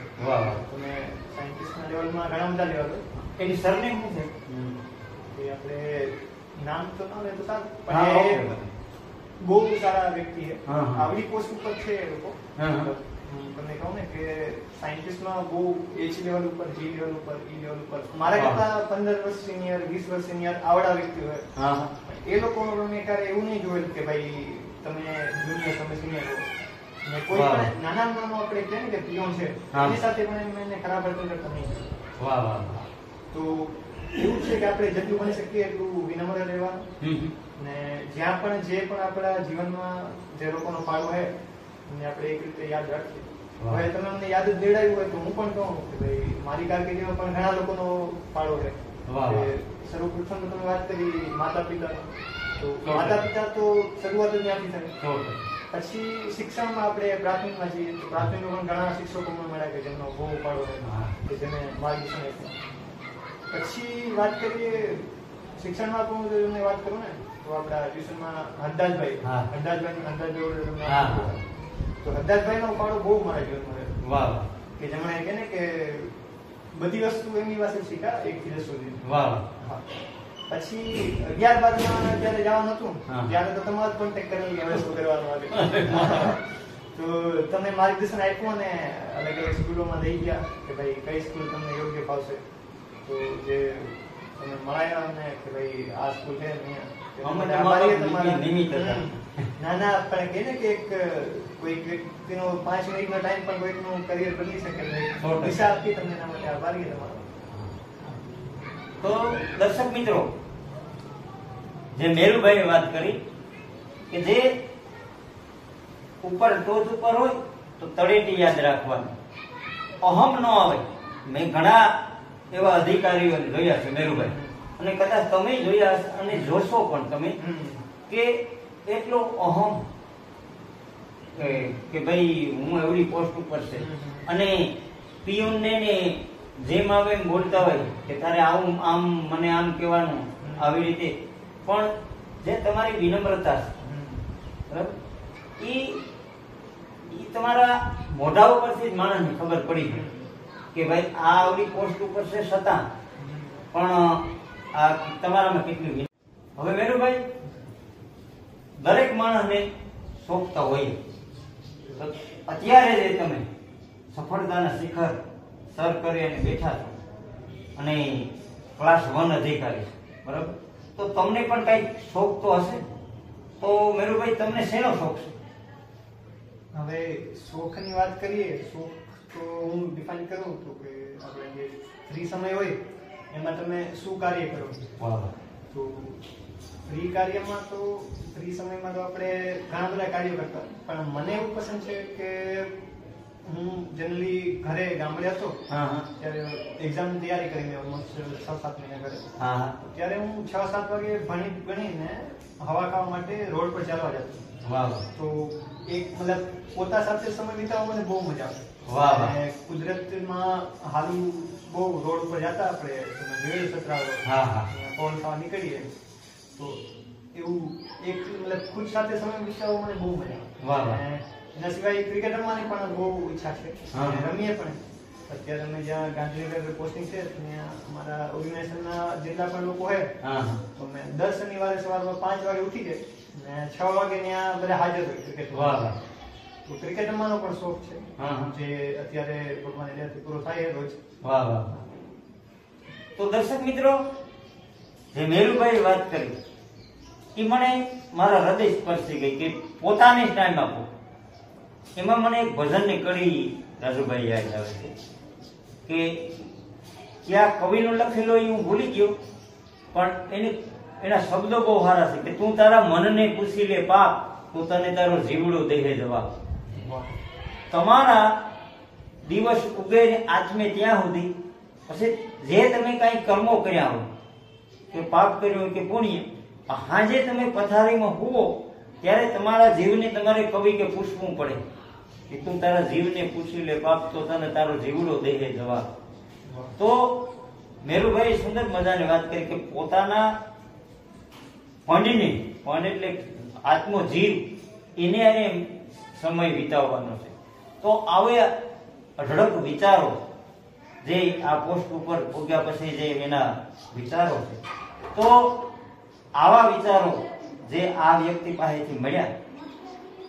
S1: તમે સાયન્ટિસ્ટના લેવલમાં ઘણા બધા લેવલ હોય.
S2: એની સરનેમ શું છે?
S1: એ આપણે નામ તો ના લે તો સારું, પણ બહુ સારા વ્યક્તિ છે. આવડી પોસ્ટ ઉપર છે એ લોકો. તમને કહું ને કે સાયન્ટિસ્ટમાં બહુ એચ લેવલ ઉપર, જી લેવલ ઉપર, ઈ લેવલ ઉપર મારા કરતા 15 વર્ષ સિનિયર, 20 વર્ષ સિનિયર આવડા વ્યક્તિ હોય. એ લોકો મેં ક્યારે એવું નહીં જોયેલું કે ભાઈ તમે જુનિયર, તમે સિનિયર હો. ને કોઈ પણ નાના નાનો આપણે કહે ને કે પિયોન છે એની સાથે પણ એને ખરાબ વર્તન કરતા નહીં. તો એવું છે કે આપણે જેટલું બની શકીએ એટલું વિનમ્ર રહેવાનું ને જ્યાં પણ જે પણ આપણા જીવનમાં જે લોકોનો ફાળો હોય એને આપણે એક રીતે યાદ રાખીએ. હવે તમે અમને યાદ જ દેવડાવ્યું હોય તો હું પણ કહું કે ભાઈ મારી કારકિર્દીમાં પણ ઘણા લોકોનો ફાળો છે.
S2: વાહ, વાહ.
S1: સર્વપ્રથમ તો તમે વાત કરી માતા પિતા તો માતા પિતા તો શરૂઆત જ ત્યાંથી થાય. પછી શિક્ષણમાં આપણે પ્રાથમિકમાં જઈએ તો પ્રાથમિકમાં પણ ઘણા શિક્ષકો મને મળ્યા કે જેમનો બહુ ઉપાડો કે જેને માર્ગદર્શન આપ્યું. પછી વાત કરીએ શિક્ષણમાં પણ હું તમને વાત કરું ને તો આપણા ટ્યુશનમાં હરદાસભાઈ
S2: હા.
S1: તો હરદાસભાઈનો ઉપાડો બહુ મારા જીવનમાં રહ્યો.
S2: વાહ
S1: કે જેમણે કહે ને કે બધી વસ્તુ એમની પાસે શીખા 1 થી 10 સુધી.
S2: વાહ.
S1: હા. પછી 11-12માં જ્યારે જવાનું હતું
S2: હા.
S1: ત્યારે તો તમારો કોન્ટેક્ટ કરેલી હવે શું કરવાનું આવે તો તમને માર્ગદર્શન આપ્યું અને અલગ અલગ સ્કૂલોમાં લઈ ગયા કે ભાઈ કઈ સ્કૂલ તમને યોગ્ય ફાવશે. તો જે તમે મળાયા અમને કે ભાઈ આ સ્કૂલ છે
S2: અમે
S1: આભારી
S2: તમારા
S1: તમારા.
S2: નિમિત્ત હતા.
S1: ના ના પણ કહે ને કે એક કોઈક વ્યક્તિનો 5 મિનિટનો ટાઈમ પણ કોઈકનું કરિયર બદલી શકે
S2: સો ટકા.
S1: દિશા આપી તમને એના માટે આભારી તમારો.
S2: તો દર્શક મિત્રો, જે મેરુભાઈએ વાત કરી કે જે ઉપર ટોચ ઉપર હોય તો તળેટી યાદ રાખવાની, અહમ ન આવે. મેં ઘણા એવા અધિકારીઓ જોયા છે મેરુભાઈ, અને કદાચ તમે જોયા હશે અને જોશો પણ તમે કે એટલો અહમ કે ભાઈ હું એવડી પોસ્ટ ઉપર છે અને પિયુનને ને જેમ આવે એમ બોલતા હોય કે તારે આવું આમ મને આમ કહેવાનું આવી રીતે. પણ જે તમારી વિનમ્રતા છે બરાબર, એ તમારા મોઢા ઉપરથી જ માણસને ખબર પડી જાય કે ભાઈ આ આવડી પોસ્ટ ઉપર છે છતાં પણ આ તમારામાં કેટલી. હવે મેરુભાઈ, દરેક માણસને શોખતા હોય. અત્યારે જે તમે સફળતાના શિખર સર કરી અને બેઠા છો અને ક્લાસ 1 અધિકારી છો બરાબર, તો તમને પણ કઈ શોખ તો હશે. તો મેરુભાઈ, તમને શેનો શોખ છે?
S1: હવે શોખની વાત કરીએ, શોખ તો હું ડિફાઇન કરું તો કે આપણે જે ફ્રી સમય હોય એમાં તમે શું કાર્ય કરો. તો ફ્રી કાર્યમાં તો ફ્રી સમયમાં તો આપણે ઘણા બધા કાર્યો કરતા, પણ મને એવું પસંદ છે કે હું જનરલી ઘરે ગામડે હતો ત્યારે એક્ઝામની તૈયારી કરીને ઓલમોસ્ટ 6-7 મહિના ઘરે, ત્યારે હું 6-7 વાગે ભણીને હવા ખાવા માટે રોડ પર ચાલવા જતો. તો એક મતલબ પોતા સાથે સમય વિતાવવા મને બહુ મજા આવે. અને કુદરતમાં હાલું બહુ રોડ ઉપર જતા આપણે જોયેલું સતરાળો પવન ખાવા નીકળીએ તો એવું એક મતલબ ખુદ સાથે સમય વિતાવવા મને બહુ મજા આવે. એના સિવાય ક્રિકેટ રમવાની પણ બહુ ઈચ્છા છે, રમીએ પણ. અત્યારે અમે જ્યાં ગાંધીનગર પોસ્ટિંગ છે ત્યાં અમારા ઓર્ગેનાઇઝેશનના જેટલા પણ લોકો હોય તો અમે દર શનિવારે સવારમાં 5 વાગે ઉઠી જાય ને 6 વાગે ત્યાં બધા હાજર હોય ક્રિકેટ. તો ક્રિકેટ રમવાનો પણ શોખ છે જે અત્યારે ભગવાન દયાથી પૂરો થાય રોજ.
S2: તો દર્શક મિત્રો, જે મેરુભાઈ વાત કરી એ મને મારા હૃદય સ્પર્શી ગઈ કે પોતાને ટાઈમ આપો. એમાં મને એક ભજનની કડી રાજુભાઈ યાદ આવે છે કે ક્યાં કવિનો લખેલો એ હું ભૂલી ગયો, પણ એના શબ્દો બહુ સારા છે કે તું તારા મનને પૂછી લે પાપ, તું તને તારો જીવડો દેહે જવાબ. તમારા દિવસ ઉગે આત્મે ત્યાં સુધી પછી જે તમે કઈ કર્મો કર્યા હોય કે પાપ કર્યો હોય કે પુણ્ય, હાજે તમે પથારીમાં હુવો ત્યારે તમારા જીવને તમારે કવિ કે પૂછવું પડે કે તું તારા જીવને પૂછી લે પાપ, તો તને તારો જીવડો દેહે જવાબ. તો મેરુભાઈ સુંદર મજાની વાત કરી કે પોતાના પંડ એટલે આત્મો જીવ એને સમય વિતાવવાનો છે. તો આવે અઢળક વિચારો જે આ પોસ્ટ ઉપર પહોંચ્યા પછી જે એના વિચારો છે, તો આવા વિચારો જે આ વ્યક્તિ પાસેથી મળ્યા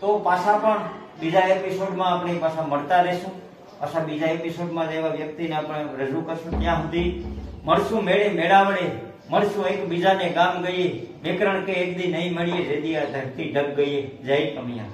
S2: તો પાછા પણ બીજા એપિસોડમાં આપણે પાછા મળતા રહેશું. પાછા બીજા એપિસોડમાં એવા વ્યક્તિને આપણે રજૂ કરશું. ત્યાં સુધી મળશું મેળાવડે, મળશું એકબીજાને ગામ ગઈએ, વ્યાકરણ કે એક દી નહીં મળીએ જેદી આ ધરતી ઢગ ગઈએ. જય કમિયા.